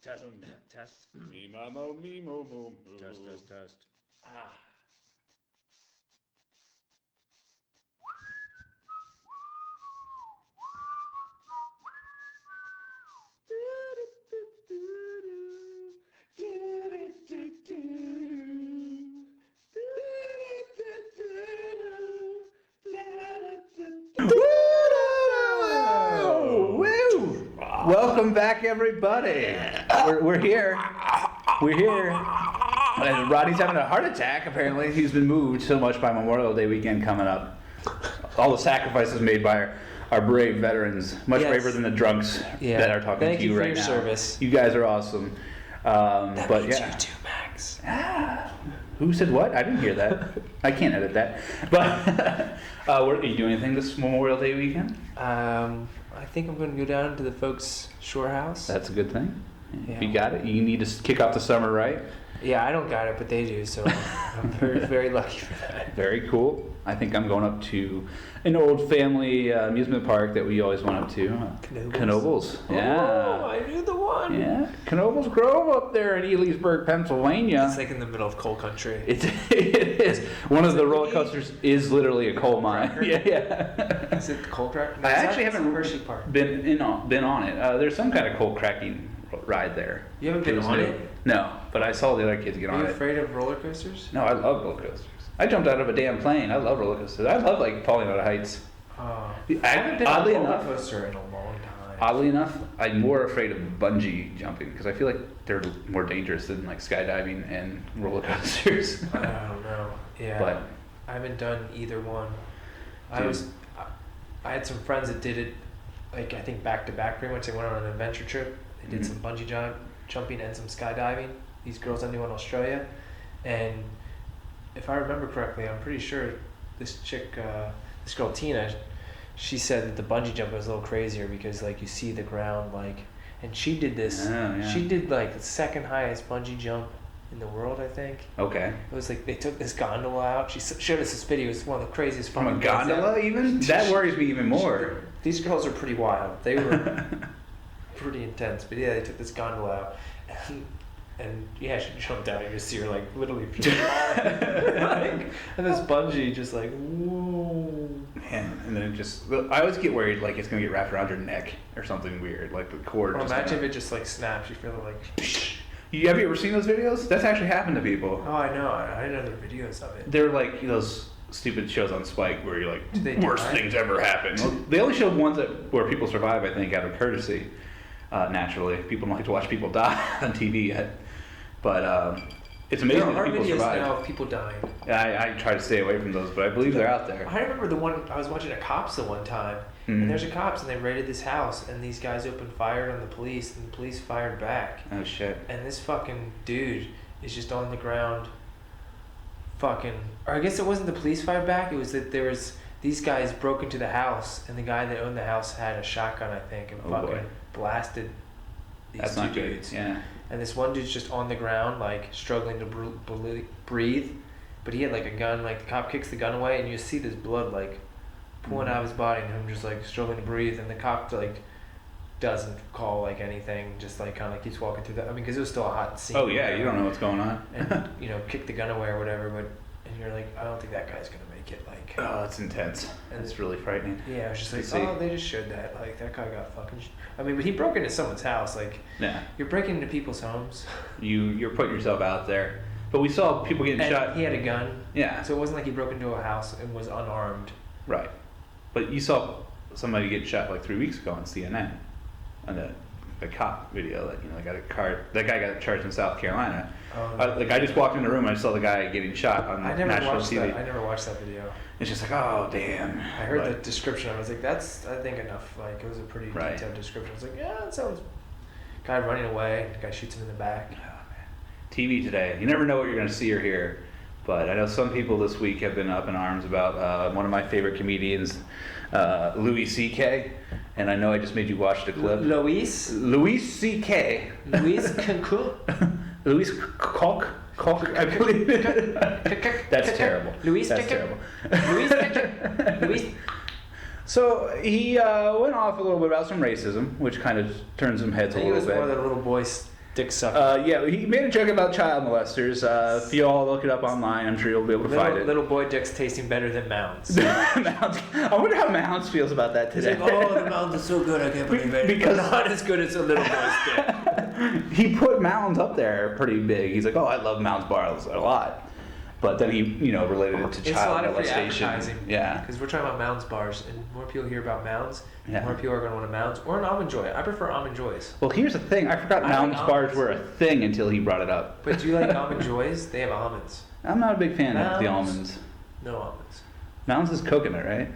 Test, test. Me, mo, mo, me, mo, mo, mo. Test. Ah. Woo! Welcome back, everybody. We're here. We're here. And Roddy's having a heart attack, apparently. He's been moved so much by Memorial Day weekend coming up. All the sacrifices made by our brave veterans, much Yes. braver than the drunks that are talking Thank to you for right your now. Service. You guys are awesome. That But means yeah. you too, Max. Who said what? I didn't hear that. I can't edit that. But are you doing anything this Memorial Day weekend? I think I'm going to go down to the folks' shore house. That's a good thing. Yeah. You got it. You need to kick off the summer, right? Yeah, I don't got it, but they do, so I'm very, very lucky for that. Very cool. I think I'm going up to an old family amusement park that we always went up to. Knoebels. Yeah. Oh, I knew the one. Yeah. Knoebels Grove up there in Elysburg, Pennsylvania. It's like in the middle of coal country. It is. One of the it roller really? coasters is literally a coal mine. cracker? Yeah. Is it the coal cracker? I actually haven't Hershey Park. been on it. There's some kind of coal cracking ride there. You haven't been was on new. it? No, but I saw the other kids get Are on you it. afraid of roller coasters? No, I love roller coasters. I jumped out of a damn plane. I love roller coasters. I love like falling out of heights. I haven't been Oddly on a roller enough, coaster in a long time. oddly enough, I'm more afraid of bungee jumping because I feel like they're more dangerous than like skydiving and roller coasters. I don't know. Yeah. But I haven't done either one. Dude. I had some friends that did it, like I think back to back pretty much. They went on an adventure trip. They did Mhm. some bungee jumping and some skydiving. These girls I knew in Australia, and if I remember correctly, I'm pretty sure this girl Tina, she said that the bungee jump was a little crazier because like you see the ground like, and she did this. Oh, yeah. She did like the second highest bungee jump in the world, I think. okay. It was like they took this gondola out. She showed us this video. It's one of the craziest From a fucking things gondola, ever. even that worries me even more. These girls are pretty wild. They were pretty intense. But yeah, they took this gondola out, and yeah, she jumped out. You just see her like literally just falling. And this bungee just like whoa. Man, and then it just, I always get worried like it's gonna get wrapped around your neck or something weird, like the cord. Or just imagine kinda- if it just like snaps. You feel like. Have you ever seen those videos? That's actually happened to people. Oh, I know. I didn't know there were videos of it. They're like those stupid shows on Spike where you're like, Do they worst die? things ever happen. Well, they only showed ones where people survive, I think, out of courtesy. Naturally, people don't like to watch people die on TV yet, but it's amazing There that are people videos survive. now of people dying. I try to stay away from those, but I believe they're out there. I remember the one I was watching a cops the one time, Mhm. and there's a cops, and they raided this house, and these guys opened fire on the police, and the police fired back, Oh shit. and this fucking dude is just on the ground, fucking. Or I guess it wasn't the police fired back. It was that there was these guys broke into the house, and the guy that owned the house had a shotgun, I think, and Oh, fucking boy. blasted these That's two not good. dudes. Yeah. And this one dude's just on the ground, like struggling to breathe, but he had like a gun. Like the cop kicks the gun away, and you see this blood like pulling out of his body, and him just like struggling to breathe. And the cop like doesn't call like anything, just like kind of keeps walking through that. I mean, because it was still a hot scene. Oh yeah, you don't know what's going on. And kick the gun away or whatever. But and you're like, I don't think that guy's gonna make it. Like, Oh, it's intense. And It's really frightening. yeah, I was just I like, see. oh, they just showed that. Like that guy got fucking. I mean, but he broke into someone's house. Like Yeah. you're breaking into people's homes. You're putting yourself out there. But we saw people getting And shot. he had a gun. Yeah. So it wasn't like he broke into a house and was unarmed. Right. But you saw somebody get shot like 3 weeks ago on CNN, on the cop video that guy got charged in South Carolina. Like I just walked in the room and I saw the guy getting shot on I never national watched TV. that. I never watched that video. It's just like, oh damn. I heard the description. I was like, that's I think enough. Like it was a pretty Right. detailed description. I was like, yeah, that sounds. Guy running away. The guy shoots him in the back. Oh, man. TV today. You never know what you're going to see or hear. But I know some people this week have been up in arms about one of my favorite comedians, Louis C.K. And I know I just made you watch the clip. Louis C.K. Cancun. Louis Koch, I believe. That's terrible. Louis That's Cancun. terrible. Louis. So he went off a little bit about some racism, which kind of turned some heads I a think it little was one of bit. the little boys Dick sucking. Yeah, he made a joke about child molesters. If you all look it up online, I'm sure you'll be able to find it. Little boy dicks tasting better than Mounds. Mounds. I wonder how Mounds feels about that today. He's like, oh, the Mounds are so good, I can't believe it. Because not as good as a little boy's dick. He put Mounds up there pretty big. He's like, oh, I love Mounds bars a lot. But then he, related it to It's a child lot of free molestation. advertising. Yeah. Because we're talking about Mounds bars, and more people hear about Mounds, Yeah. more people are going to want a Mounds or an Almond Joy. I prefer Almond Joys. Well, here's the thing. I forgot I like Mounds bars almonds. were a thing until he brought it up. But do you like Almond Joys? They have almonds. I'm not a big fan of the Mounds? almonds. No almonds. Mounds is coconut, right?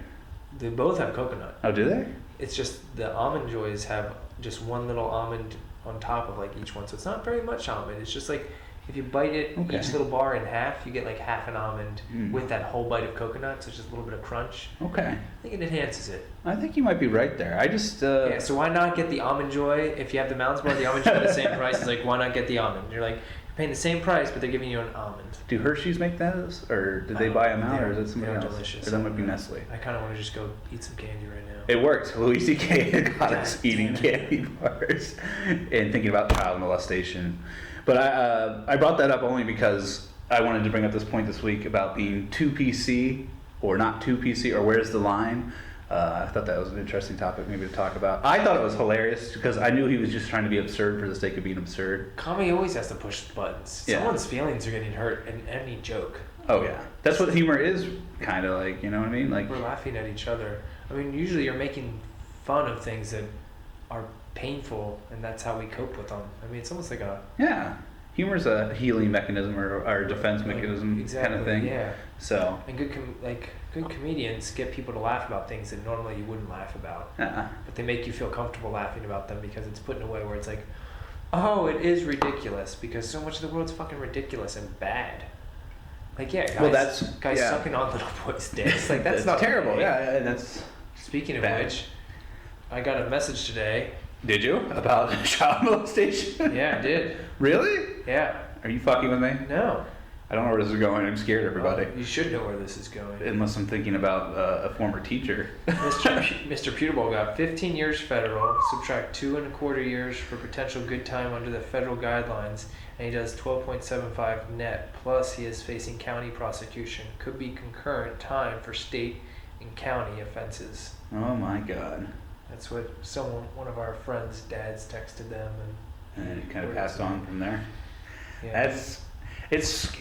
They both have coconut. Oh, do they? It's just the Almond Joys have just one little almond on top of like each one. So it's not very much almond. It's just like if you bite it, Okay. each little bar in half, you get like half an almond Mm. with that whole bite of coconut. So it's just a little bit of crunch. Okay. I think it enhances it. I think you might be right there. I just... Yeah, so why not get the Almond Joy? If you have the Mounds bar, the Almond Joy at the same price. It's like, why not get the almond? You're like, you're paying the same price, but they're giving you an almond. Do Hershey's make those? Or did they buy them out? Or is it somebody they're else? delicious. Or that might be Nestle. I kind of want to just go eat some candy right now. It worked. Louis C.K. got God us eating damn it. candy bars and thinking about child molestation. But I brought that up only because I wanted to bring up this point this week about being too PC or not too PC, or where's the line. I thought that was an interesting topic maybe to talk about. I thought it was hilarious because I knew he was just trying to be absurd for the sake of being absurd. Comedy always has to push buttons. Yeah. Someone's feelings are getting hurt in any joke. Oh yeah, that's what humor is, kind of like, you know what I mean? Like, We're laughing at each other. I mean, usually you're making fun of things that are painful, and that's how we cope with them. I mean, it's almost like a... yeah, humor's a healing mechanism or defense mechanism exactly, kind of thing. Yeah. So, And good comedians get people to laugh about things that normally you wouldn't laugh about. But they make you feel comfortable laughing about them because it's put in a way where it's like, oh, it is ridiculous, because so much of the world's fucking ridiculous and bad. Like, yeah, guys yeah. sucking on little boys' dicks. Like, that's not terrible. okay. Yeah, and that's... Speaking of bad. which, I got a message today. Did you? About child molestation? Yeah, I did. Really? Yeah. Are you fucking with me? No. I don't know where this is going. I'm scared, everybody. You should know where this is going. Unless I'm thinking about a former teacher. Mr. Pewterball got 15 years federal, subtract 2.25 years for potential good time under the federal guidelines, and he does 12.75 net. Plus, he is facing county prosecution. Could be concurrent time for state and county offenses. Oh my god. That's what one of our friends' dads texted them, And it kind of passed on from there. yeah. It's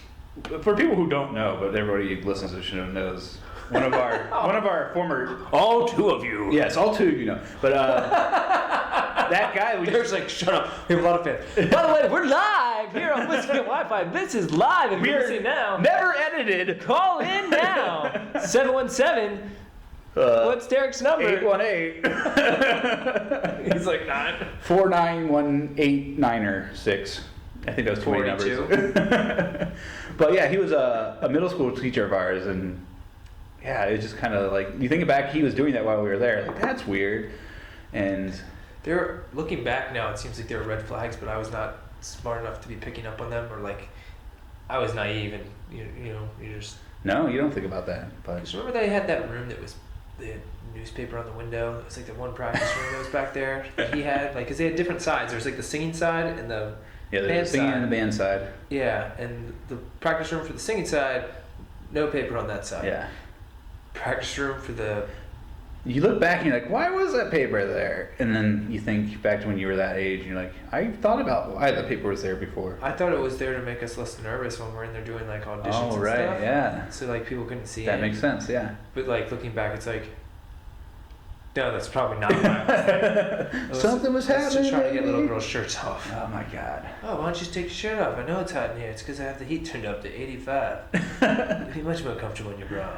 for people who don't know, but everybody who listens to the show knows. One of our former, all two of you. yes, all two of you know, but that guy we There's like, shut up. We have a lot of fans. By the way, we're live here on Whisky and Wifi. This is live, and you're listening now. never edited. Call in now. 717. What's Derek's number? 818. He's like 9. 49189 I think that was 20 numbers. But yeah, he was a middle school teacher of ours, and yeah, it was just kind of like, you think back, he was doing that while we were there. Like, that's weird. And They're looking back now. It seems like they were red flags, but I was not smart enough to be picking up on them, or like I was naive, and you just. no, you don't think about that. But Just remember they had that room that was they had newspaper on the window. It was like the one practice room that was back there that he had, like, because they had different sides. There's like the singing side and the yeah, band there's the singing side. and the band side. Yeah, and the practice room for the singing side, no paper on that side. Yeah. Practice room for the. You look back and you're like, why was that paper there? And then you think back to when you were that age, and you're like, I thought about why the paper was there before. I thought it was there to make us less nervous when we're in there doing like auditions Oh, and right, stuff. yeah. So like people couldn't see That it. makes sense, yeah. But like looking back, it's like, no, that's probably not why. Something was Just happening. trying to get little baby. girls' shirts off. Oh my god. Oh, why don't you just take your shirt off? I know it's hot in here. It's because I have the heat turned up to 85. It'd be much more comfortable in your bra.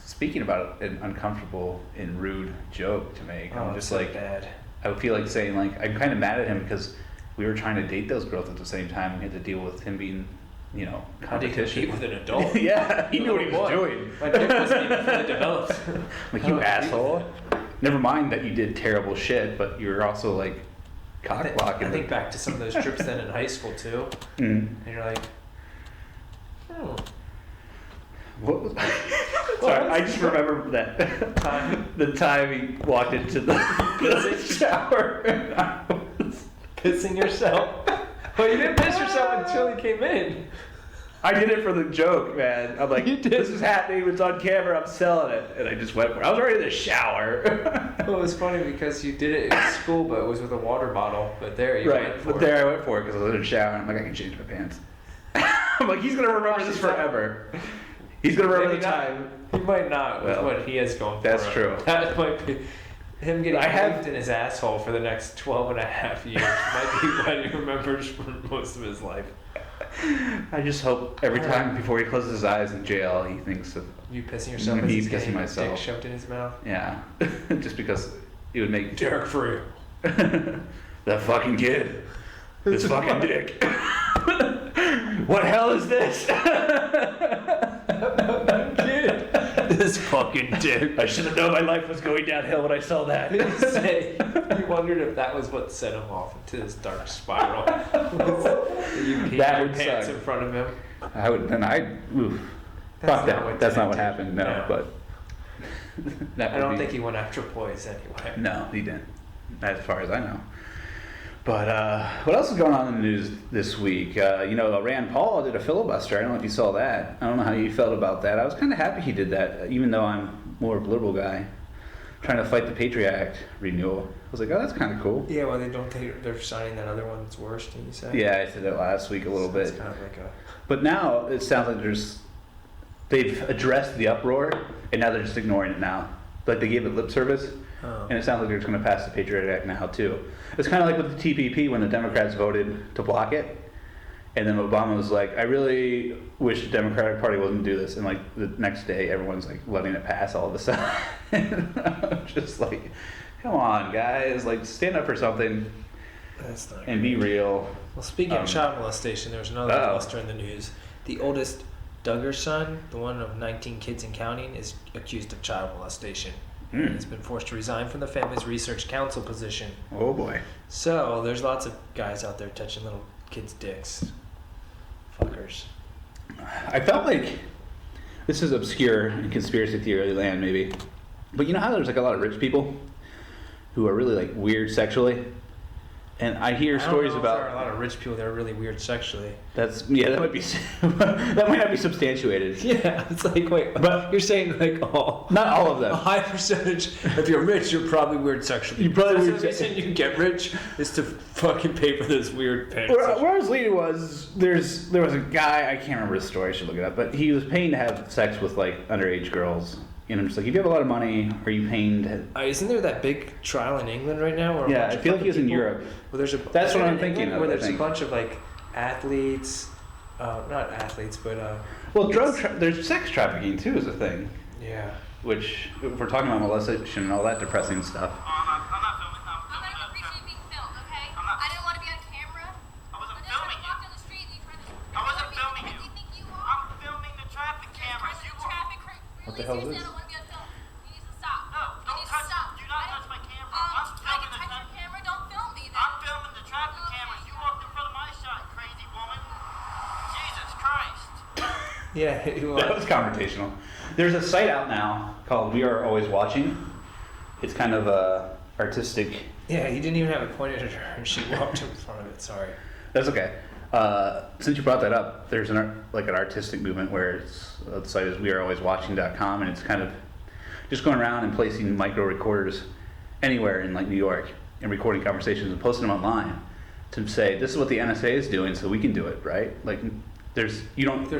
Speaking about an uncomfortable and rude joke to make, I'm Oh, just so like, bad. I would feel like saying, like, I'm kind of mad at him because we were trying to date those girls at the same time. We had to deal with him being, How do you compete competition. with an adult? Yeah, he knew what he was Boy, doing. My dick wasn't even fully developed. Like, How you do I compete asshole. with it? Never mind that you did terrible shit, but you were also like cock blocking. I think back to some of those trips then in high school too, Mm. and you're like, oh. What was? Sorry, I just remember that the time he walked into the shower and I was Pissing yourself. Well, you didn't piss yourself until he came in. I did it for the joke, man. I'm like, You did. this is happening. It's on camera. I'm selling it. And I just went for it. I was already in the shower. Well, it was funny because you did it in school, but it was with a water bottle. But there you went for But there I went for it because I was in the shower. And I'm like, I can change my pants. I'm like, he's going to remember this forever. He's going to remember the time. He might not with Well, what he has going through. that's true. That might be him getting raped in his asshole for the next 12 and a half years. Might be what he remembers for most of his life. I just hope every time before he closes his eyes in jail, he thinks of you pissing yourself as me he's pissing getting myself. dick shoved in his mouth. Yeah, just because it would make Derek free. that fucking kid, this fucking dick. What hell is this? Kid, this fucking dick. I should have known my life was going downhill when I saw that. You wondered if that was what set him off into this dark spiral. You peed That your would pants suck. in front of him. I would then oof. Fuck that. That's not what happened. No, No. but that I would don't be- think he went after boys anyway. No, he didn't. As far as I know. But what else is going on in the news this week? Rand Paul did a filibuster. I don't know if you saw that. I don't know how you felt about that. I was kind of happy he did that, even though I'm more of a liberal guy, trying to fight the Patriot Act renewal. I was like, oh, that's kind of cool. Yeah, well, they're signing that other one that's worse, didn't you say? Yeah, I said that last week a little bit. It's kind of like a... But now it sounds like they've addressed the uproar, and now they're just ignoring it now. Like they gave it lip service. Oh. And it sounds like they're just going to pass the Patriot Act now, too. It's kind of like with the TPP when the Democrats voted to block it. And then Obama was like, I really wish the Democratic Party wasn't do this. And like the next day, everyone's like letting it pass all of a sudden. I'm just like, come on, guys. Like, stand up for something That's not and be real. Well, speaking of child molestation, there was another molester in the news. The oldest Duggar son, the one of 19 kids and counting, is accused of child molestation. And has been forced to resign from the family's research council position. Oh, boy. So, there's lots of guys out there touching little kids' dicks. Fuckers. I felt like this is obscure in conspiracy theory land, maybe. But you know how there's like a lot of rich people who are really like weird sexually? And I hear stories about. There are a lot of rich people that are really weird sexually. That might be that might not be substantiated. Yeah, it's like wait, but you're saying like not all of a them. high percentage. If you're rich, you're probably weird sexually. You're probably That's weird the reason you can get rich is to fucking pay for this weird pants. Where I was leading was there was a guy, I can't remember the story, I should look it up, but he was paying to have sex with like underage girls. And I'm just like, if you have a lot of money, are you paying to... Isn't there that big trial in England right now? Where Yeah, I feel like he was in Europe. Well, there's a. That's what I'm thinking of, Where I there's think. a bunch of like athletes, not athletes, but Well, there's sex trafficking too is a thing. yeah. Which, if we're talking about molestation and all that depressing stuff. I'm not filming. I'm not appreciate being filmed, okay? I didn't want to be on camera. I wasn't filming you. Walked down the street and you tried to. I wasn't filming you. What do you think you are? I'm filming the traffic cameras. The traffic. What the hell is this? I don't want to be on film. You need to stop. No, You don't need to touch. stop. Do not touch my camera. I'm I can filming touch your camera. Don't film me then. I'm filming the traffic Okay. cameras. You walked in front of my shot, crazy woman. Jesus Christ. Yeah. That was confrontational. There's a site out now called We Are Always Watching. It's kind of artistic. Yeah, he didn't even have it pointed at her, and she walked in front of it. Sorry. That's okay. Since you brought that up, there's an artistic movement where the site is wearealwayswatching.com, and it's kind of just going around and placing micro recorders anywhere in like New York and recording conversations and posting them online to say this is what the NSA is doing, so we can do it, right? Like there's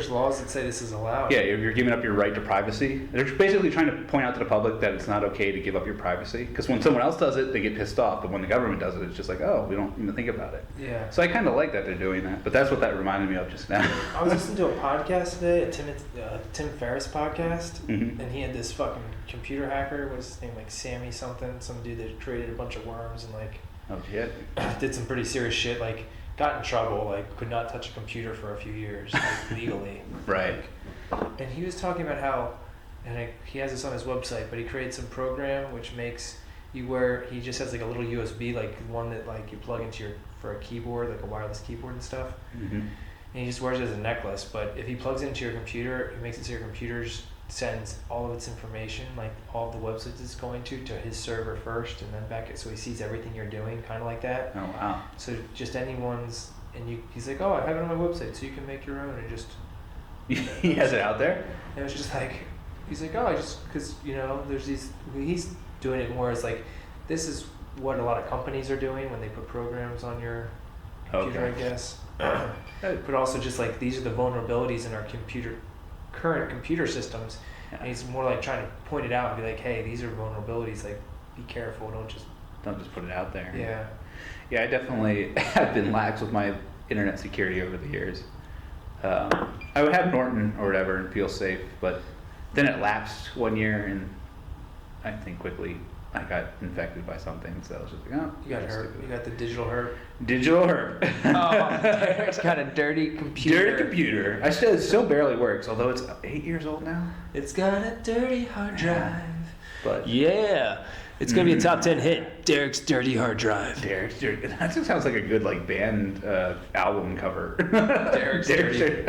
laws that say this is allowed. Yeah, you're giving up your right to privacy. They're basically trying to point out to the public that it's not okay to give up your privacy. Because when someone else does it, they get pissed off. But when the government does it, it's just like, oh, we don't even think about it. Yeah. So I kind of like that they're doing that. But that's what that reminded me of just now. I was listening to a podcast today, a Tim Ferriss podcast, Mhm. and he had this fucking computer hacker. What's his name? Like Sammy something. Some dude that created a bunch of worms and like Oh, shit. did some pretty serious shit. Like got in trouble. Like could not touch a computer for a few years like, legally. Right. And he was talking about how, he has this on his website, but he created some program which makes you wear. He just has like a little USB, like one that like you plug into for a keyboard, like a wireless keyboard and stuff. Mm-hmm. And he just wears it as a necklace. But if he plugs it into your computer, it makes it so your computer sends all of its information, like all of the websites it's going to his server first, and then back. So he sees everything you're doing, kind of like that. Oh, wow. So just anyone's and he's like, oh, I have it on my website, so you can make your own, and just. He has it out there. And it was just like, he's like, oh, because there's these. He's doing it more as like, this is what a lot of companies are doing when they put programs on your computer, I guess. But also just like these are the vulnerabilities in our current computer systems, and he's more like trying to point it out and be like, hey, these are vulnerabilities. Like, be careful. Don't just put it out there. Yeah. Yeah, I definitely have been lax with my internet security over the years. I would have Norton or whatever and feel safe, but then it lapsed 1 year, and I think quickly I got infected by something, so I was just like, oh. You got herp. You got the digital herp. Digital herp. Oh, Derek's got a dirty computer. Dirty computer. It still barely works, although it's 8 years old now. It's got a dirty hard drive. But yeah. It's going to be a top 10 hit. Derek's Dirty Hard Drive. Derek's Dirty. That just sounds like a good band album cover. Derek's Dirty.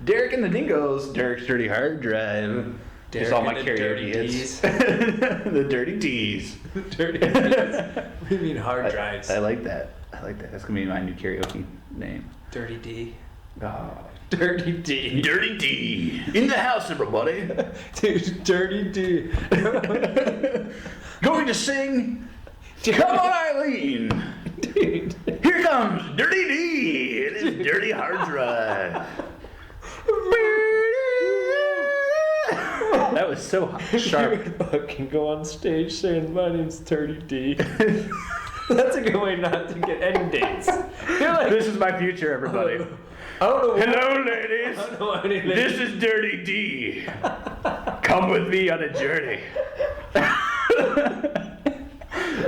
Derek and the Dingoes. Derek's Dirty Hard Drive. Just all my karaoke hits. The Dirty D's. The Dirty D's. What do you mean hard drives? I like that. That's going to be my new karaoke name. Dirty D. Oh. Dirty D. Dirty D. In the house, everybody. Dude, Dirty D. Going to sing. Come on, Eileen. Dude. Here comes Dirty D. It is Dirty Hard Drive. That was so sharp. You would fucking go on stage saying, my name's Dirty D. That's a good way not to get any dates. You're like, This is my future, everybody. I don't know. Hello, ladies. I don't know anything. This is Dirty D. Come with me on a journey.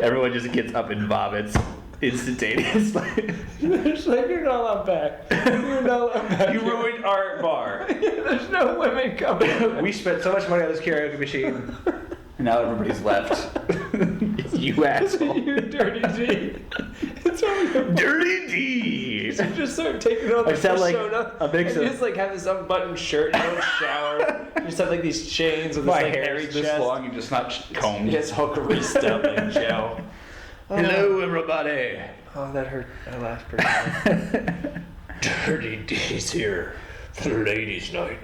Everyone just gets up and vomits instantaneously. It's like, you're not allowed back. You're not allowed back. You ruined our bar. There's no women coming. We spent so much money on this karaoke machine, and now everybody's left. You asshole. You dirty D. It's only Dirty D. you just start taking on the I sound like persona. a mix You of- just like have this unbuttoned shirt. You don't shower. You just have like these chains with this My like hair hairy is this chest. long and just not combed. It's all greased up like gel. Hello, everybody. Oh, that hurt. I laughed pretty hard. Dirty D's here for the ladies' night.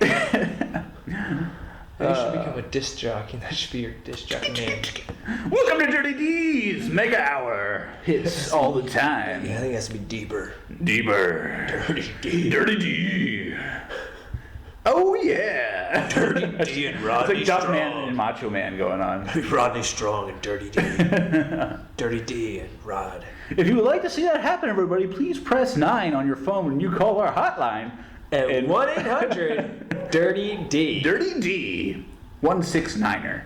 You should become a disc jockey. That should be your disc jockey name. Welcome to Dirty D's Mega Hour. Hits all the time. Yeah, I think it has to be deeper. Deeper. Dirty D. Dirty D. Oh yeah. Dirty D and It's Rodney like Duck Strong. Man and Macho Man going on. Rodney Strong and Dirty D. Dirty D and Rod. If you would like to see that happen, everybody, please press 9 on your phone when you call our hotline. At And- 1-800 Dirty D. Dirty D. 169er.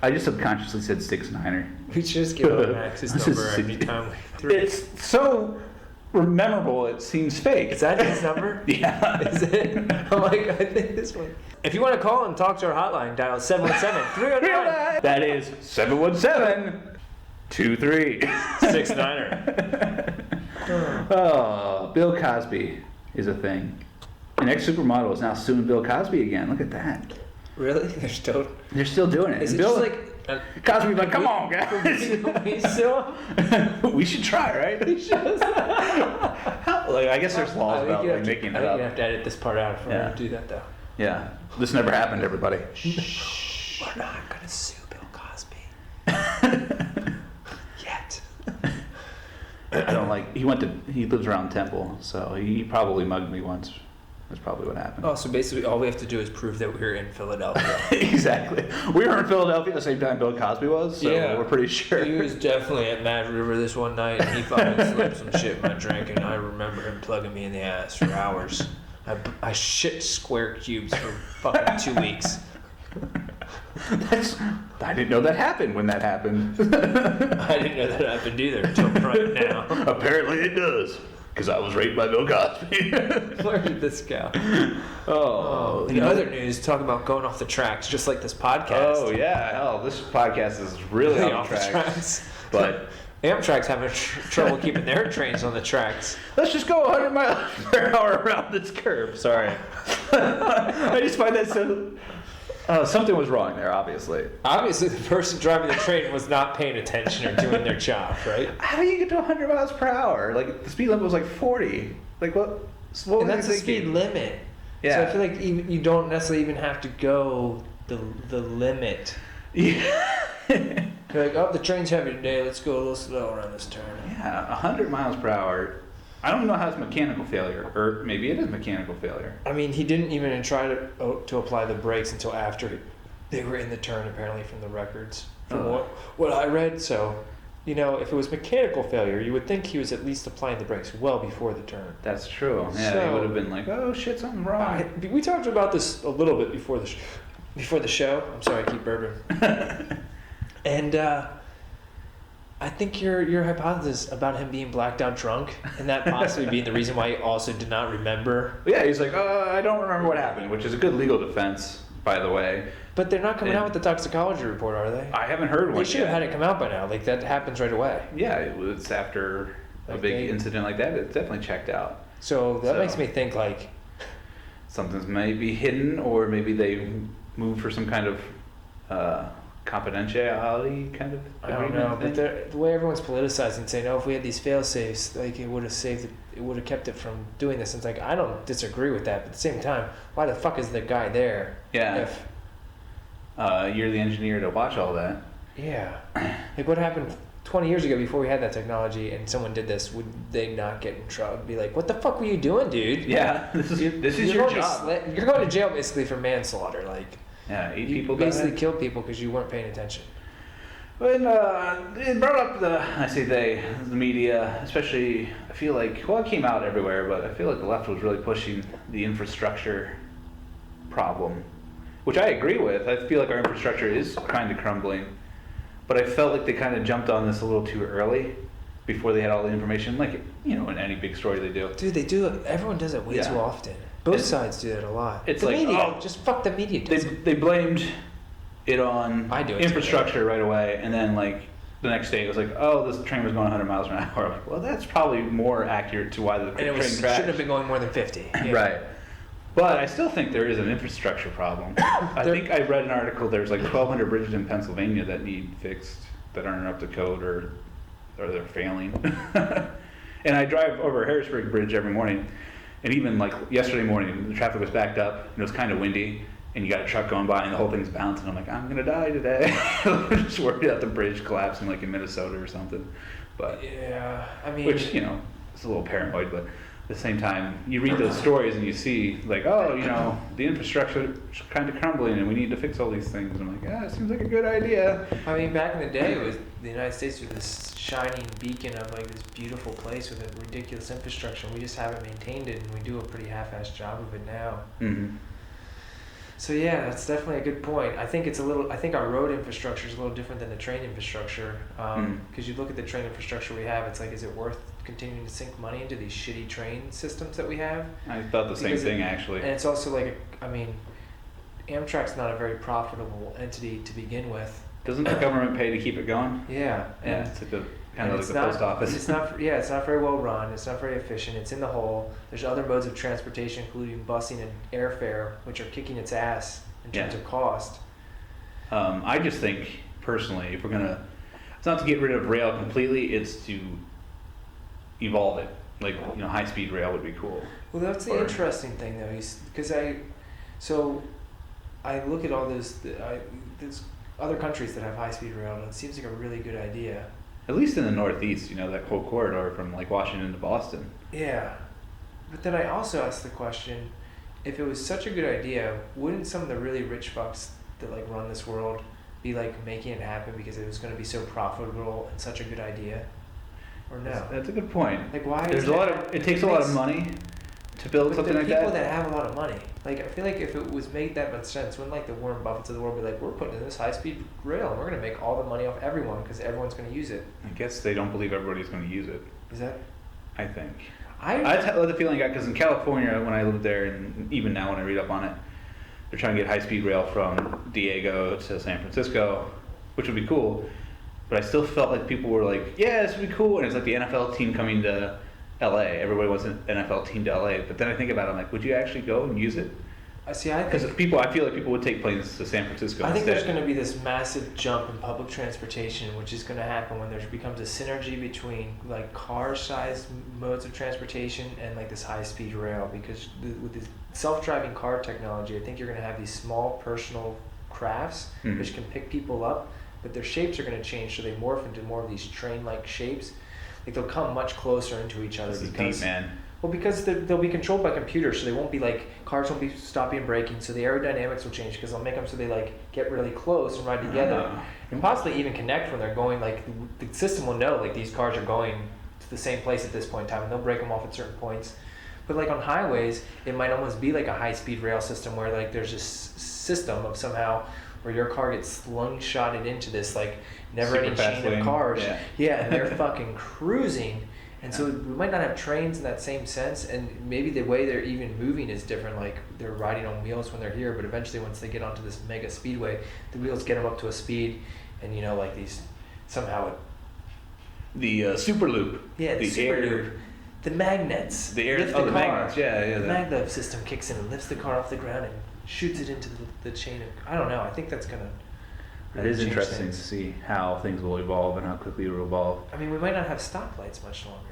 I just subconsciously said 69er. We should just give him Max's This is number every sick. time we threw it. It's so memorable, it seems fake. Is that his number? Yeah. Is it? I'm like, I think this one. If you want to call and talk to our hotline, dial 717-309. That is 717-23. 69er. Oh, Bill Cosby is a thing. An ex-supermodel is now suing Bill Cosby again. Look at that. Really? They're still. They're still doing it. Is And it Bill, just like. Cosby's like, come on, guys. We still. We should try, right? Like, I guess there's laws about like, making it You up. have to edit this part out if we're Yeah. going to do that, though. Yeah. This never happened, everybody. We're not going to sue Bill Cosby. Yet. I don't like. He lives around Temple, so he probably mugged me once. That's probably what happened. Oh, so basically all we have to do is prove that we're in Philadelphia. Exactly. We were in Philadelphia the same time Bill Cosby was, so Yeah. we're pretty sure. He was definitely at Mad River this one night, and he fucking slipped some shit in my drink, and I remember him plugging me in the ass for hours. I shit square cubes for fucking 2 weeks. I didn't know that happened when that happened. I didn't know that happened either until right now. Apparently it does, because I was raped by Bill Cosby. Where did this go? Oh. In other news, talk about going off the tracks, just like this podcast. Oh, yeah. Hell, this podcast is really Really off the tracks. But Amtrak's having trouble keeping their trains on the tracks. let's just go 100 miles per hour around this curve. Sorry. I just find that so... Something was wrong there, obviously. Obviously, the person driving the train was not paying attention or doing their job, right? How do you get to 100 miles per hour? Like, the speed limit was like 40. Like, what And was that's he the speed thinking? limit. Yeah. So I feel like you don't necessarily even have to go the limit. Yeah. You're like, oh, the train's heavy today. Let's go a little slower on this turn. Yeah, 100 miles per hour. I don't know how it's mechanical failure, or maybe it is mechanical failure. I mean, he didn't even try to apply the brakes until after they were in the turn, apparently, from the records, from what I read. So, if it was mechanical failure, you would think he was at least applying the brakes well before the turn. That's true. Yeah, So- they would have been like, oh shit, something's wrong. We talked about this a little bit before the show. I'm sorry, I keep burping. And I think your hypothesis about him being blacked out drunk and that possibly being the reason why he also did not remember. Yeah, he's like, I don't remember what happened, which is a good legal defense, by the way. But they're not coming out with the toxicology report, are they? I haven't heard one They should yet. have had it come out by now. Like, that happens right away. Yeah, it was after a Like big incident like that. It's definitely checked out. So that So- makes me think, like, Something's maybe hidden, or maybe they moved for some kind of confidentiality kind of I don't agreement know. thing. But the way everyone's politicizing, saying, "Oh, if we had these fail safes, like it would have saved it. It would have kept it from doing this." And it's like, I don't disagree with that, but at the same time, why the fuck is the guy there? Yeah. If You're the engineer to watch all that. yeah, like what happened 20 years ago before we had that technology, and someone did this, would they not get in trouble? Be like, "What the fuck were you doing, dude?" Yeah, this is You're your going to job. you're going to jail basically for manslaughter. Like, Yeah, 8 you people basically died. killed people because you weren't paying attention. When it brought up the media, especially, I feel like, well, it came out everywhere, but I feel like the left was really pushing the infrastructure problem, which I agree with. I feel like our infrastructure is kind of crumbling, but I felt like they kind of jumped on this a little too early before they had all the information, like, in any big story they do. Dude, they do it. Everyone does it way Yeah. too often. Both It's- sides do that a lot. it's the like, media, oh, just fuck the media. Does it. They blamed it on I do it too. infrastructure right away, and then like the next day it was like, oh, this train was going 100 miles an hour. I'm like, well, that's probably more accurate to why the And train it crashed. shouldn't have been going more than 50. Yeah. Right. But I still think there is an infrastructure problem. I think I read an article, there's like 1,200 bridges in Pennsylvania that need fixed, that aren't up to code, or they're failing. And I drive over Harrisburg Bridge every morning, and even like yesterday morning, the traffic was backed up, and it was kind of windy, and you got a truck going by, and the whole thing's bouncing. I'm like, I'm gonna die today. I'm just worried about the bridge collapsing like in Minnesota or something. But Yeah, I mean, which, it's a little paranoid, but at the same time, you read those stories and you see, like, oh, the infrastructure is kind of crumbling and we need to fix all these things. And I'm like, yeah, it seems like a good idea. I mean, back in the day, it was the United States was this shining beacon of like this beautiful place with a ridiculous infrastructure. We just haven't maintained it, and we do a pretty half-assed job of it now. Mm-hmm. So yeah, that's definitely a good point. I think I think our road infrastructure is a little different than the train infrastructure. Because you look at the train infrastructure we have, it's like, is it worth continuing to sink money into these shitty train systems that we have? I thought the same Because thing, actually. And it's also like, Amtrak's not a very profitable entity to begin with. Doesn't the government pay to keep it going? Yeah, Yeah, it's like kind of like it's the not, post office. It's not very well run. It's not very efficient. It's in the hole. There's other modes of transportation, including busing and airfare, which are kicking its ass in terms Yeah. of cost. I just think, personally, if we're gonna, it's not to get rid of rail completely, it's to evolve it. Like, high-speed rail would be cool. Well, that's the Or- interesting thing, though, because I look at all there's other countries that have high-speed rail, and it seems like a really good idea. At least in the Northeast, that whole corridor from like Washington to Boston. Yeah, but then I also ask the question, if it was such a good idea, wouldn't some of the really rich fucks that like run this world be like making it happen because it was going to be so profitable and such a good idea? Or no? That's a good point. Like, why? There's is a lot of, it takes a lot of money to build But something the like people that. that have a lot of money, like I feel like if it was made that much sense, wouldn't like the Warren Buffetts of the world be like, we're putting in this high-speed rail and we're going to make all the money off everyone because everyone's going to use it? I guess they don't believe everybody's going to use it. Is that? I think. I That's the feeling I got, because in California, when I lived there, and even now when I read up on it, they're trying to get high-speed rail from Diego to San Francisco, which would be cool. But I still felt like people were like, yeah, this would be cool. And it's like the NFL team coming to LA. Everybody wants an NFL team to LA. But then I think about it, I'm like, would you actually go and use it? I Because I feel like people would take planes to San Francisco. think instead. there's going to be this massive jump in public transportation, which is going to happen when there becomes a synergy between like car-sized modes of transportation and like this high-speed rail. Because with this self-driving car technology, I think you're going to have these small personal crafts which can pick people up, but their shapes are going to change, so they morph into more of these train-like shapes. Like they'll come much closer into each other. This is deep, man. Well, because they'll be controlled by computers, so they won't be like, cars won't be stopping and braking, so the aerodynamics will change because they'll make them so they like get really close and ride together, and possibly even connect when they're going. Like the system will know like these cars are going to the same place at this point in time, and they'll break them off at certain points. But like on highways, it might almost be like a high-speed rail system where like there's this system of somehow where your car gets slung-shotted into this like never-ending chain of cars. Yeah, and they're fucking cruising. And so we might not have trains in that same sense, and maybe the way they're even moving is different. Like they're riding on wheels when they're here, but eventually once they get onto this mega speedway, the wheels get them up to a speed, and you know, like these somehow. The super loop. Yeah, the super loop. The magnets. The air. Lift The car. magnets. Yeah. The maglev system kicks in and lifts the car off the ground and shoots it into the chain of. I don't know. I think that's gonna. It is change interesting things. to see how things will evolve and how quickly it will evolve. I mean, we might not have stoplights much longer.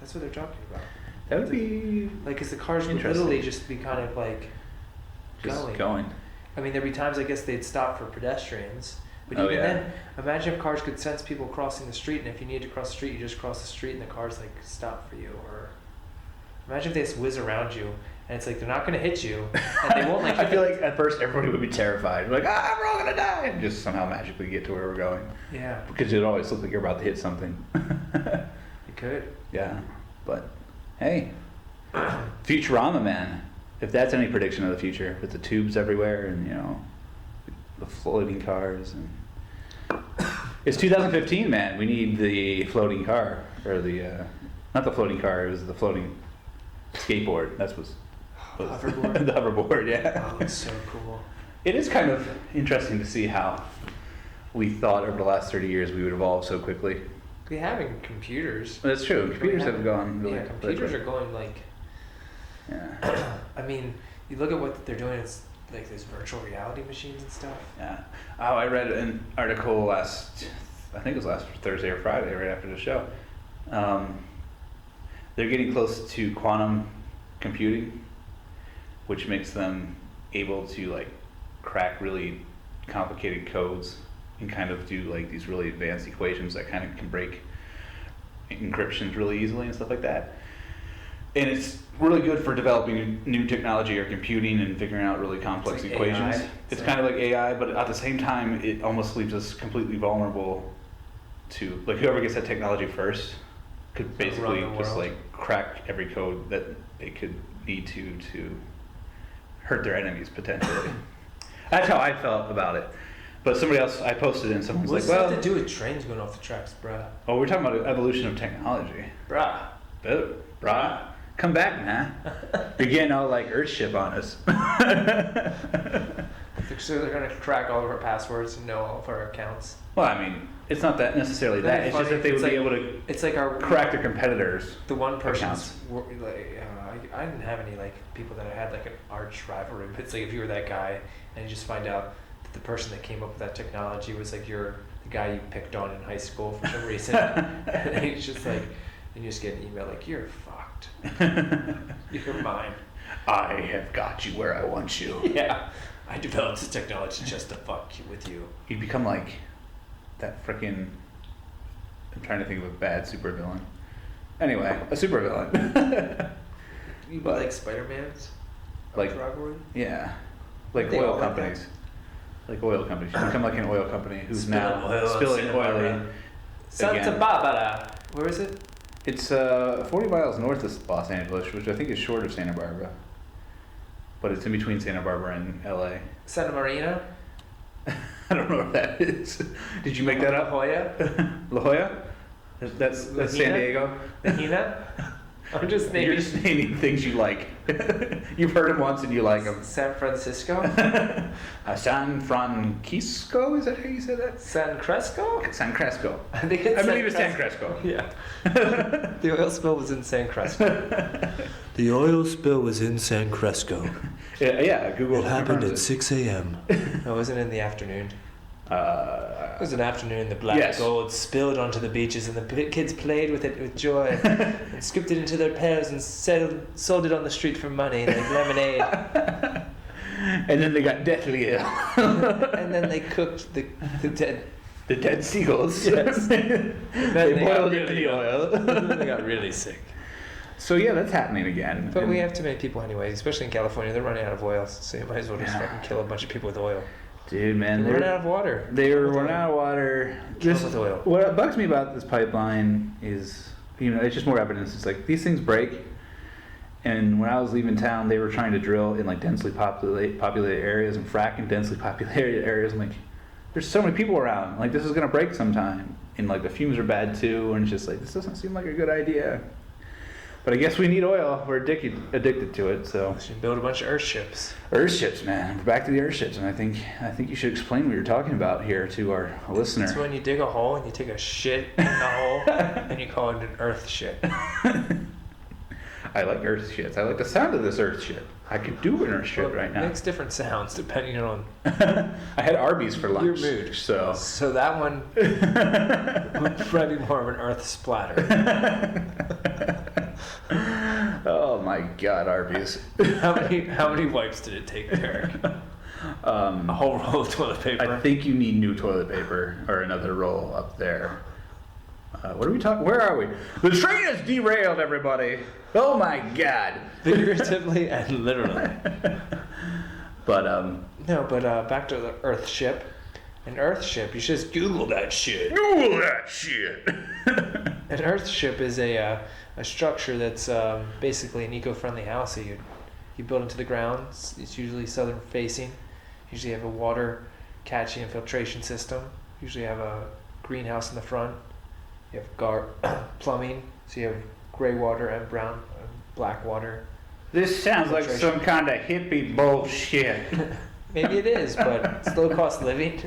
That's what they're talking about. That would be Like, because the cars would interesting. literally just be kind of like just going. I mean, there'd be times I guess they'd stop for pedestrians, but Oh, even yeah. then, imagine if cars could sense people crossing the street, and if you needed to cross the street, you just cross the street, and the cars like stop for you. Or imagine if they just whiz around you, and it's like they're not going to hit you, and they won't like. I feel like at first everybody would be terrified, like we're all gonna die, and just somehow magically get to where we're going. Yeah, Because it always looks like you're about to hit something. you could. Yeah, but hey, Futurama, man. If that's any prediction of the future, with the tubes everywhere and the floating cars and it's 2015, man. We need the floating car or the not the floating car. It was the floating skateboard. That's what's Hoverboard? The hoverboard, yeah. Oh, that's so cool. It is kind of interesting to see how we thought over the last 30 years we would evolve so quickly. We having computers. That's true. Computers have gone really Yeah, computers are going like. Yeah. I mean, you look at what they're doing. It's like these virtual reality machines and stuff. Yeah. Oh, I read an article I think it was last Thursday or Friday, right after the show. They're getting close to quantum computing, which makes them able to like crack really complicated codes and kind of do like these really advanced equations that kind of can break encryptions really easily and stuff like that. And it's really good for developing new technology or computing and figuring out really complex like equations. AI. It's kind of like AI, but at the same time, it almost leaves us completely vulnerable to like whoever gets that technology first could basically Run the just world. like crack every code that they could need to hurt their enemies potentially. That's how I felt about it. But somebody else, I posted it and someone's What's like, that well, to do with trains going off the tracks, bruh? oh, we're talking about evolution of technology. Bruh. Oh, brah. Come back, man. You're getting all like Earthship on us. So they're gonna crack all of our passwords and know all of our accounts. Well, I mean, it's not that necessarily that. It's just that they would be able to It's like our crack their competitors. the one person's accounts. like I didn't have any like people that I had like an arch rivalry. But it's like if you were that guy and you just find out that the person that came up with that technology was like the guy you picked on in high school for some reason, and it's just like, and you just get an email like you're fucked, you're mine. I have got you where I want you. Yeah, I developed this technology just to fuck with you. You'd become like that frickin'. I'm trying to think of a bad supervillain. Anyway, a supervillain. You But- like Spider-Man's Like- rivalry? Yeah, like They all oil like companies. Like oil companies. You become like an oil company who's now Spilling oil on spilling Santa oil. Barbara. Santa Again. Barbara. Where is it? It's 40 miles north of Los Angeles, which I think is short of Santa Barbara. But it's in between Santa Barbara and LA. Santa Marina? I don't know what that is. Did you make that La up? Jolla? La Jolla? That's San Lahina? Diego. Lahina? I'm just You're naming just naming things you like. You've heard them once and you like them. San Francisco, San Francisco, is that how you said that? San Cresco. San Cresco. I think it's I believe it's San Cresco. Yeah. The oil spill was in San Cresco. The oil spill was in San Cresco. Yeah, Google. It happened confirms at 6 a.m. It wasn't in the afternoon. It was an afternoon. The black Yes. gold spilled onto the beaches, and the kids played with it with joy, and scooped it into their pails and sold it on the street for money, like lemonade. And then they got deathly ill. And then they cooked the dead. The dead seagulls. Yes. They they got boiled it in really the oil. They got really sick. So yeah, that's happening again. But And- we have too many people anyway, especially in California. They're running out of oil, so you might as well just Yeah. fucking kill a bunch of people with oil. Dude, man, They're running out of water. They're running out of water. Kill them with oil. What bugs me about this pipeline is, it's just more evidence. It's like these things break. And when I was leaving town, they were trying to drill in like densely populated areas and frack in densely populated areas. I'm like, there's so many people around. Like this is gonna break sometime. And like the fumes are bad too. And it's just like this doesn't seem like a good idea. But I guess we need oil. We're addicted to it. So We should build a bunch of Earthships. Earthships, man. We're back to the Earthships, and I think you should explain what you're talking about here to our listener. It's when you dig a hole and you take a shit in the hole, and you call it an Earthship. I like Earthships. I like the sound of this Earthship. I could do an Earthship Well, right it now. makes different sounds depending on I had Arby's for lunch. your mood. So. So that one would probably be more of an Earth splatter. Oh my God, Arby's. How many wipes did it take, Derek? A whole roll of toilet paper. I think you need new toilet paper or another roll up there. What are we talking? Where are we? The train has derailed, everybody. Oh my God. Figuratively and literally. But No, but back to the Earthship. An Earthship, you should just Google that shit. Google that shit. An Earthship is a structure that's basically an eco-friendly house that you build into the ground. It's usually southern facing. Usually have a water catching and filtration system. Usually have a greenhouse in the front. You have plumbing, so you have gray water and brown and black water. This sounds like Filtration. some kind of hippie bullshit. Maybe it is, but it's low cost living,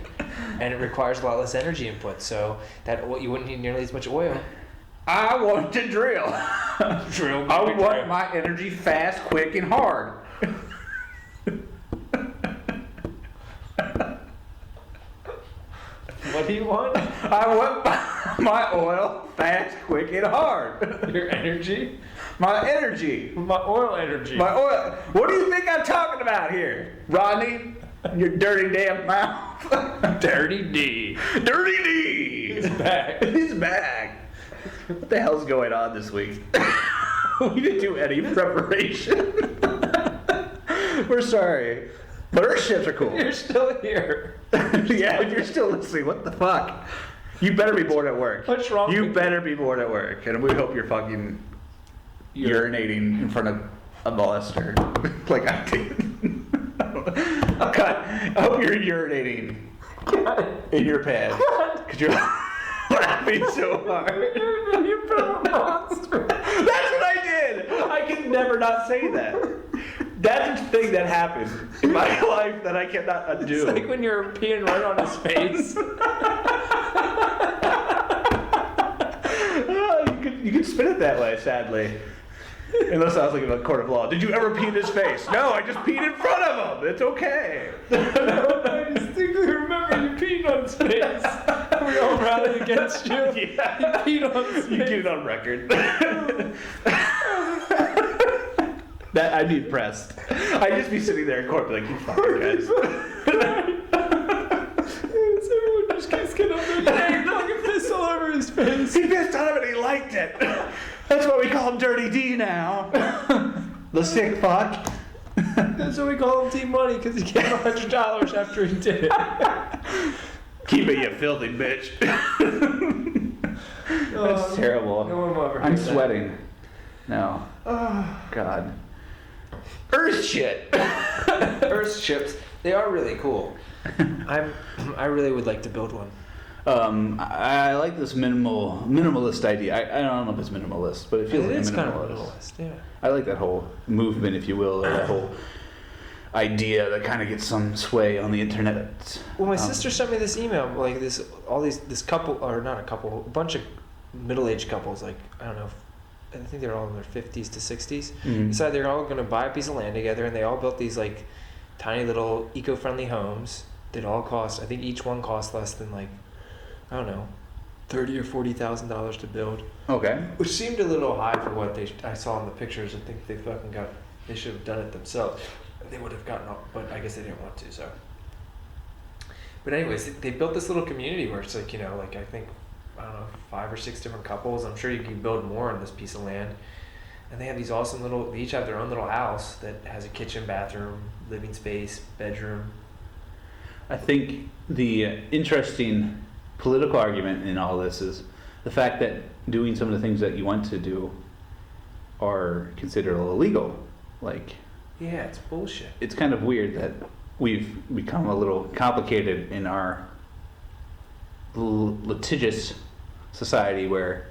and it requires a lot less energy input. So that you wouldn't need nearly as much oil. I want to drill. Drill, I baby, want drill. my energy fast, quick, and hard. What do you want? I want my oil fast, quick, and hard. Your energy? My energy. My oil energy. My oil. What do you think I'm talking about here, Rodney? Your dirty damn mouth. Dirty D. Dirty D. He's back. He's back. What the hell's going on this week? We didn't do any preparation. We're sorry. But Earthships are cool. You're still here. Yeah, you're still listening. What the fuck? You better be bored at work. What's wrong You with better be bored at work. And we hope you're fucking urinating in front of a molester. Like I did. God, I hope you're urinating in your pants. Because you're laughing so hard. You put a monster. That's what I did. I can never not say that. That's a thing that happened in my life that I cannot undo. It's like when you're peeing right on his face. You could spin it that way, sadly. Unless I was looking at a court of law. Did you ever pee in his face? No, I just peed in front of him. It's okay. I distinctly remember you peed on his face. We all rallied against you. Yeah. You peed on his You face. get it on record. That I'd be impressed. I'd just be sitting there in court, be like, you fucking guys. Everyone just keeps getting on their leg, fucking piss all over his face. He pissed on him and he liked it. That's why we call him Dirty D now. The sick fuck. That's what we call him Team Money, because he gave him $100 after he did it. Keep it, you filthy bitch. That's terrible. No one will ever I'm hear that. sweating. No. Oh, God. Earthship. Earthships, they are really cool. I really would like to build one. I like this minimalist idea. I don't know if it's minimalist, but it feels like is a kind of minimalist. minimalist, yeah. I like that whole movement, if you will, or that whole idea that kind of gets some sway on the internet. Well, my sister sent me this email, like this couple, or not a couple, a bunch of middle-aged couples, like, I don't know, I think they're all in their 50s to 60s. Mhm. Decided they're all going to buy a piece of land together, and they all built these, like, tiny little eco-friendly homes that all cost, I think each one cost less than, like, I don't know, $30,000 or $40,000 to build. Okay. Which seemed a little high for what I saw in the pictures. I think they should have done it themselves. They would have gotten off, but I guess they didn't want to, so. But anyways, they built this little community where it's like, like I think, I don't know, 5 or 6 different couples. I'm sure you can build more on this piece of land. And they have these awesome they each have their own little house that has a kitchen, bathroom, living space, bedroom. I think the interesting political argument in all this is the fact that doing some of the things that you want to do are considered illegal. Like, Yeah, it's bullshit. it's kind of weird that we've become a little complicated in our litigious society where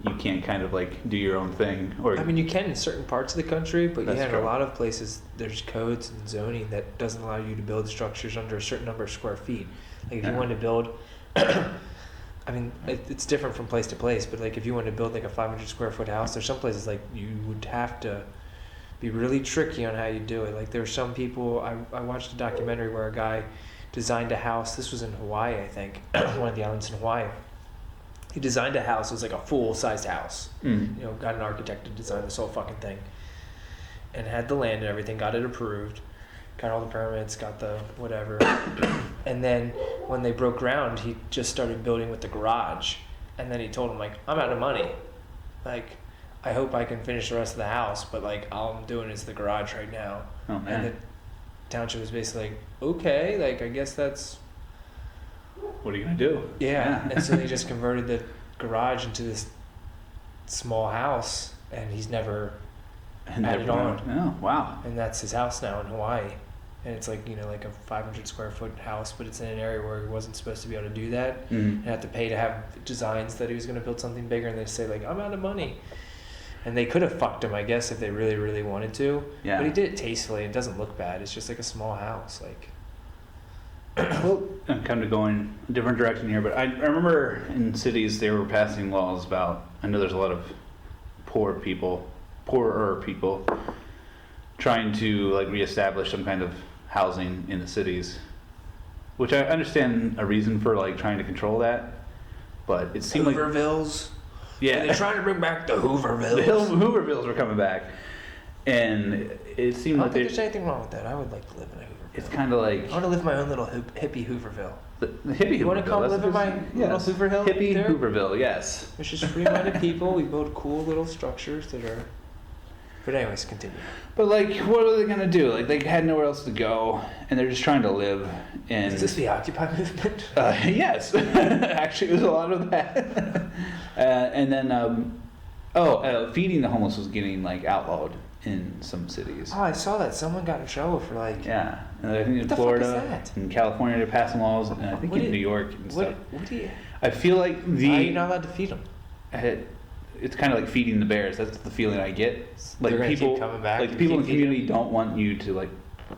you can't kind of like do your own thing. Or I mean, you can in certain parts of the country, but That's in true. a lot of places, there's codes and zoning that doesn't allow you to build structures under a certain number of square feet. Like if you Yeah. wanted to build, I mean, it's different from place to place, but like if you wanted to build like a 500 square foot house, there's some places like you would have to be really tricky on how you do it. Like there were some people, I watched a documentary where a guy designed a house. This was in Hawaii, I think, one of the islands in Hawaii. He designed a house. It was like a full-sized house. Mm. Got an architect to design this whole fucking thing. And had the land and everything, got it approved, got all the permits, got the whatever. And then when they broke ground, he just started building with the garage. And then he told him, like, I'm out of money. Like, I hope I can finish the rest of the house, but like all I'm doing is the garage right now. Oh, And man. the township was basically like, okay, like I guess that's What are you going to do? yeah. And so they just converted the garage into this small house, and he's never And added on. Oh, wow. And that's his house now in Hawaii. And it's like, like a 500 square foot house, but it's in an area where he wasn't supposed to be able to do that. Mm. And had to pay to have designs that he was going to build something bigger, and they say like, I'm out of money. And they could have fucked him, I guess, if they really, really wanted to. Yeah. But he did it tastefully. It doesn't look bad. It's just like a small house. Like, Well, I'm kind of going a different direction here, but I remember in cities they were passing laws about, I know there's a lot of poorer people trying to like reestablish some kind of housing in the cities, which I understand a reason for like trying to control that, but it seemed like, Hoovervilles. yeah, They're trying to bring back the Hoovervilles. the Hoovervilles were coming back, and it I seemed don't like think there's anything wrong with that. I would like to live in a Hooverville. it's kind of like I want to live my own little hippie Hooverville. the hippie. You wanna Hooverville, come that's live in what my it's- little yes. Hooverville Hippie there? Hooverville, yes. It's just free-minded people. We build cool little structures that are. But anyways, continue. But like, what are they gonna do? Like, they had nowhere else to go, and they're just trying to live. And Is this the Occupy movement? yes, actually, it was a lot of that. And then, feeding the homeless was getting like outlawed in some cities. Oh, I saw that. Someone got in trouble for like. Yeah, and I think in What the Florida, fuck is that? in California, they're passing laws, and I think What in do New you- York and What? stuff. What do you? I feel like Why are you not allowed to feed them? it's kind of like feeding the bears. That's the feeling I get. Like They're gonna keep people, coming back like and people in keep the feeding community don't want you to like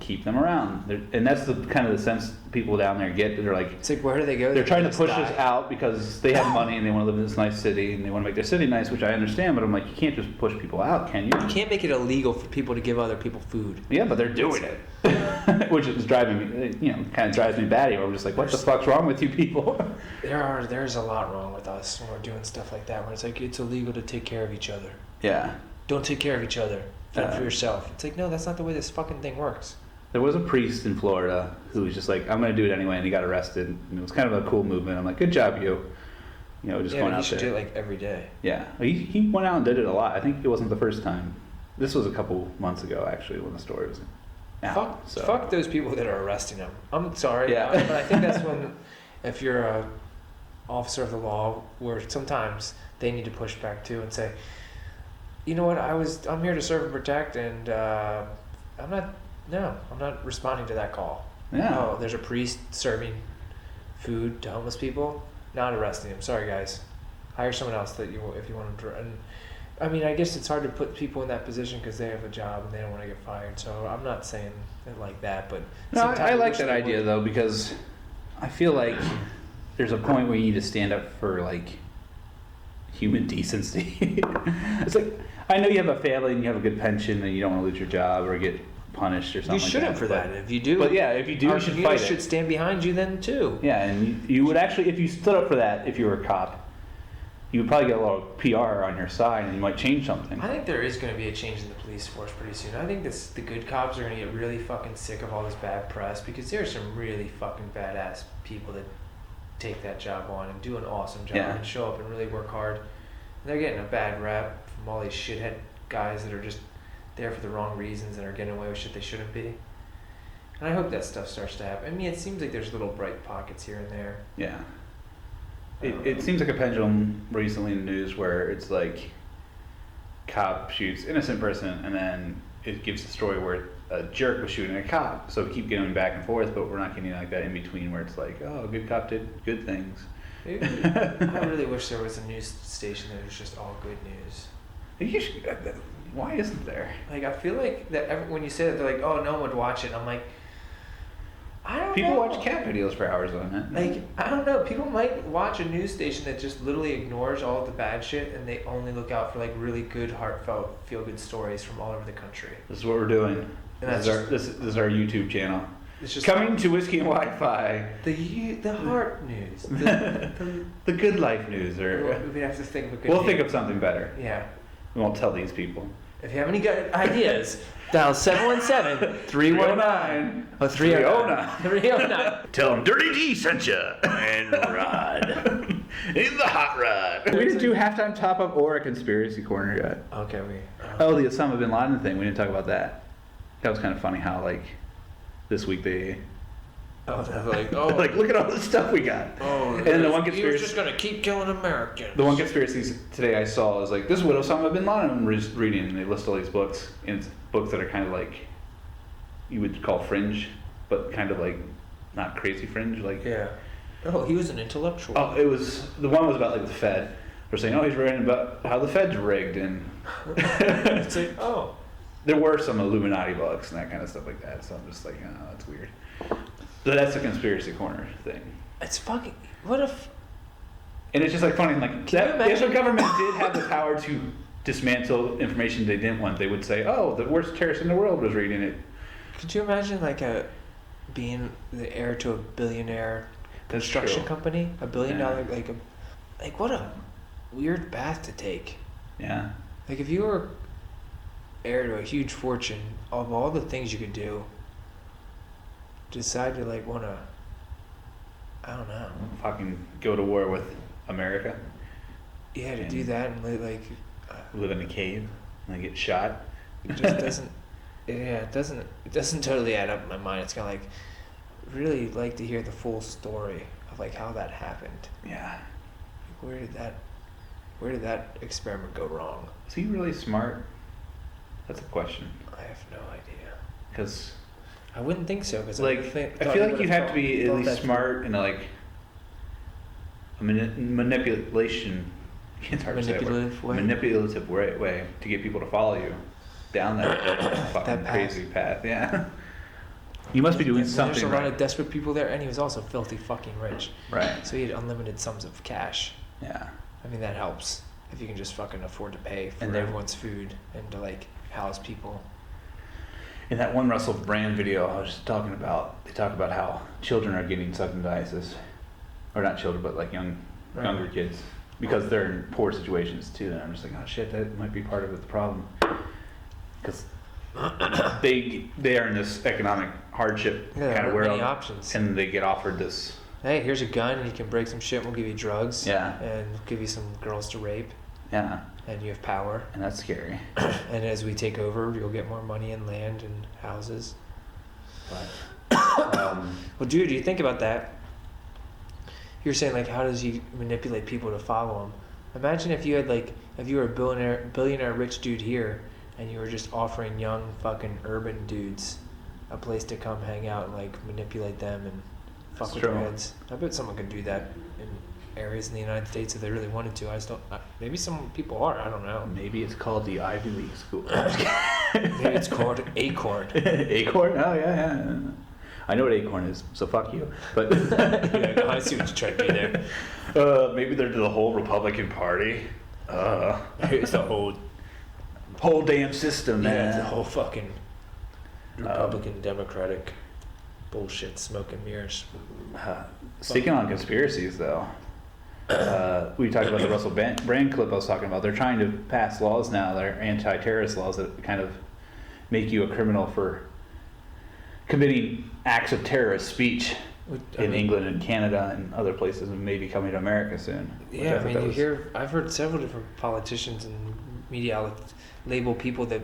keep them around, and that's the kind of the sense people down there get. They're like, It's like, where do they go? they're trying to Just push die? us out because they have money and they want to live in this nice city and they want to make their city nice, which I understand. But I'm like, you can't just push people out, can you? You can't make it illegal for people to give other people food. Yeah, but they're doing it, which is driving me, kind of drives me batty. Where I'm just like, what the fuck's wrong with you people? There's a lot wrong with us when we're doing stuff like that. Where it's like it's illegal to take care of each other. Yeah. Don't take care of each other. Fend Uh, for yourself. It's like, no, that's not the way this fucking thing works. There was a priest in Florida who was just like, I'm going to do it anyway, and he got arrested. And it was kind of a cool movement. I'm like, good job, you. Just Yeah, going but you out should there. do it like every day. Yeah, he went out and did it a lot. I think it wasn't the first time. This was a couple months ago, actually, when the story was out. Fuck those people that are arresting them. I'm sorry, Yeah. but I think that's when, if you're a officer of the law, where sometimes they need to push back too and say, you know what, I'm here to serve and protect, and I'm not responding to that call. Yeah. Oh, there's a priest serving food to homeless people, not arresting them. Sorry, guys. Hire someone else if you want to. And I mean, I guess it's hard to put people in that position because they have a job and they don't want to get fired. So I'm not saying it like that, but No, sometimes I like wish that they idea would. though, because I feel like there's a point where you need to stand up for like human decency. It's like, I know you have a family and you have a good pension and you don't want to lose your job or get punished or something. You shouldn't like for that. If you do, But yeah, if you do, our you should community fight should it. stand behind you then too. Yeah, and you would actually, if you stood up for that, if you were a cop, you would probably get a lot of PR on your side and you might change something. I think there is going to be a change in the police force pretty soon. I think the good cops are going to get really fucking sick of all this bad press because there are some really fucking badass people that take that job on and do an awesome job Yeah. and show up and really work hard. And they're getting a bad rap from all these shithead guys that are just there for the wrong reasons and are getting away with shit they shouldn't be. And I hope that stuff starts to happen. I mean, it seems like there's little bright pockets here and there. Yeah. It seems like a pendulum recently in the news where it's like cop shoots innocent person and then it gives a story where a jerk was shooting a cop. So we keep getting back and forth, but we're not getting like that in between where it's like, oh, a good cop did good things. I really wish there was a news station that was just all good news. You should, why isn't there? Like, I feel like that when you say that, they're like, oh, no one would watch it. I'm like, I don't People know. watch cat videos for hours on it. Like, I don't know. People might watch a news station that just literally ignores all of the bad shit and they only look out for, like, really good, heartfelt, feel-good stories from all over the country. This is what we're doing. And This is our YouTube channel. It's just Coming to Whisky and Wi-Fi. the heart news. The The good life news, or we have to think of a good we'll name. think of something better. Yeah. We won't tell these people. If you have any good ideas, dial 717-319. Oh, 309. 309. Tell them Dirty D sent you. And Rod. He's the hot rod. We didn't do halftime top up or a conspiracy corner yet. Okay, Oh, the Osama bin Laden thing. We didn't talk about that. That was kind of funny how like this week they they're like, oh, like look at all the stuff we got. oh, And then the one he was conspiracy. just gonna keep killing Americans. The one conspiracy today I saw is like, this is what Osama bin Laden was reading, and they list all these books, and it's books that are kind of like, you would call fringe, but kind of like, not crazy fringe, like. Yeah. Oh, he was an intellectual. Oh, the one was about like the Fed. They're saying, oh, he's writing about how the Fed's rigged, and It's like, oh. there were some Illuminati books and that kind of stuff like that, so I'm just like, oh, that's weird. So that's the conspiracy corner thing. It's fucking, what if, And it's just like funny, like, Can you if the imagine? government did have the power to dismantle information they didn't want, they would say, oh, the worst terrorist in the world was reading it. could you imagine like being the heir to a billionaire That's construction true. company? $1 billion, Yeah. like what a weird path to take. Yeah. Like if you were heir to a huge fortune, of all the things you could do, decide to like wanna, I don't know. Fucking go to war with America, Yeah, to And- do that and like, live in a cave, and get shot. it just doesn't. Yeah, it doesn't totally add up in my mind. It's kind of like, really like to hear the full story of like how that happened. Yeah. Where did that experiment go wrong? Is he really smart? That's a question. I have no idea. Because, I wouldn't think so because like, I feel like you have to be at least smart in like a manipulation. It's hard to say that word. Manipulative way. Manipulative way to get people to follow you down that fucking That path. crazy path. Yeah. You must be doing There's something a lot right. of desperate people there, and he was also filthy fucking rich. Right. So he had unlimited sums of cash. Yeah. I mean, that helps if you can just fucking afford to pay for And they're- everyone's food and to like house people. In that one Russell Brand video I was just talking about, they talk about how children are getting sucked into ISIS. Or not children, but like Right. younger kids. Because they're in poor situations too. And I'm just like, oh shit, that might be part of the problem. Because they are in this economic hardship Yeah, there kind of aren't many world. options. And they get offered this. Hey, here's a gun, and you can break some shit. We'll give you drugs. Yeah. And give you some girls to rape, Yeah. and you have power. And that's scary. And as we take over, you'll get more money and land and houses. But, Well, dude, you think about that. You're saying like, how does he manipulate people to follow him? Imagine if you had like, if you were a billionaire rich dude here, and you were just offering young fucking urban dudes a place to come hang out and like manipulate them and fuck It's with true. their heads. I bet someone could do that in areas in the United States if they really wanted to. I just don't. Maybe some people are. I don't know. Maybe it's called the Ivy League school. Maybe it's called Acorn. Acorn? Oh, yeah. I know what Acorn is, so fuck you. But Yeah, no, I see what you're trying to do there. maybe they're the whole Republican Party. It's the Whole damn system, yeah, man. the whole fucking Republican Democratic bullshit, smoke and mirrors. Speaking on conspiracies, though, we talked about the Russell Brand clip I was talking about. They're trying to pass laws now that are anti-terrorist laws that kind of make you a criminal for committing acts of terrorist speech in England and Canada and other places, and maybe coming to America soon. Yeah, I mean, I've heard several different politicians and media outlets label people that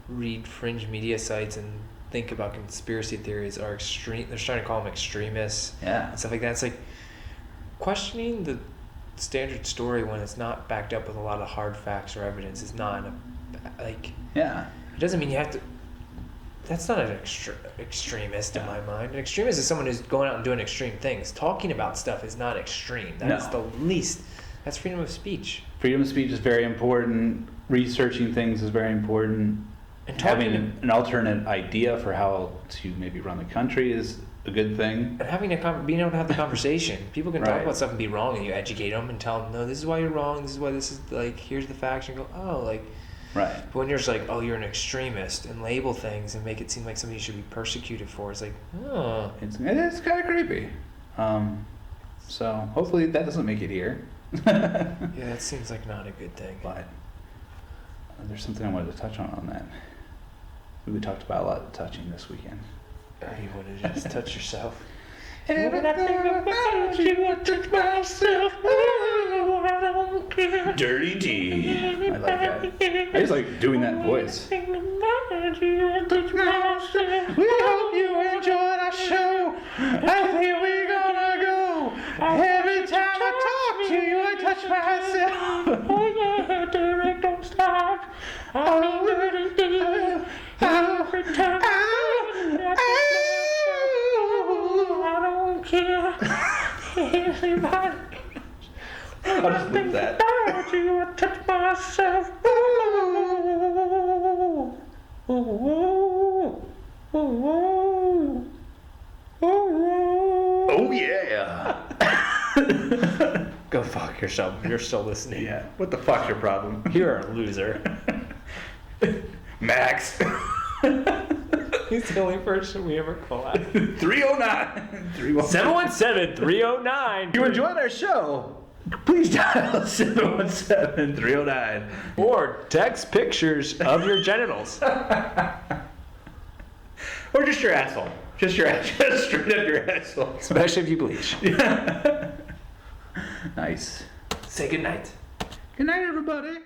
read fringe media sites and think about conspiracy theories are extreme. They're trying to call them extremists. Yeah. And stuff like that. It's like questioning the standard story when it's not backed up with a lot of hard facts or evidence is not Yeah. it doesn't mean you have to. That's not an extremist in my mind. An extremist is someone who's going out and doing extreme things. Talking about stuff is not extreme. That's the least. That's freedom of speech. Freedom of speech is very important. Researching things is very important. And Having an alternate idea for how to maybe run the country is a good thing. and having being able to have the conversation. People can talk Right. about stuff and be wrong, and you educate them and tell them, no, this is why you're wrong. This is why this is like. Here's the facts. And you go, oh, like. Right. But when you're just like, oh, you're an extremist, and label things and make it seem like something you should be persecuted for, it's like, oh. It's kind of creepy. So hopefully that doesn't make it here. Yeah, that seems like not a good thing. But there's something I wanted to touch on that. We talked about a lot of touching this weekend. You want to just touch yourself? Everything about you, I touch myself. Ooh, I don't care. Dirty D. I like that. I just like doing that voice. We hope you enjoyed our show. I think we're gonna go. Every time I talk to you, I touch myself. Oh yeah, Derek, don't stop. Oh, dirty D. Every time I don't care. Everybody. I'll just leave that. You, I touch myself. Ooh. Ooh. Ooh. Ooh. Oh yeah. Go fuck yourself. You're still listening. Yeah. What the fuck's your problem? You're a loser. Max. He's the only person we ever call out. 309. 717-309. You enjoyed our show? Please dial 717-309. Or text pictures of your genitals. Or just your asshole. Just straight up your asshole. Especially if you bleach. Nice. Say goodnight. Good night, everybody.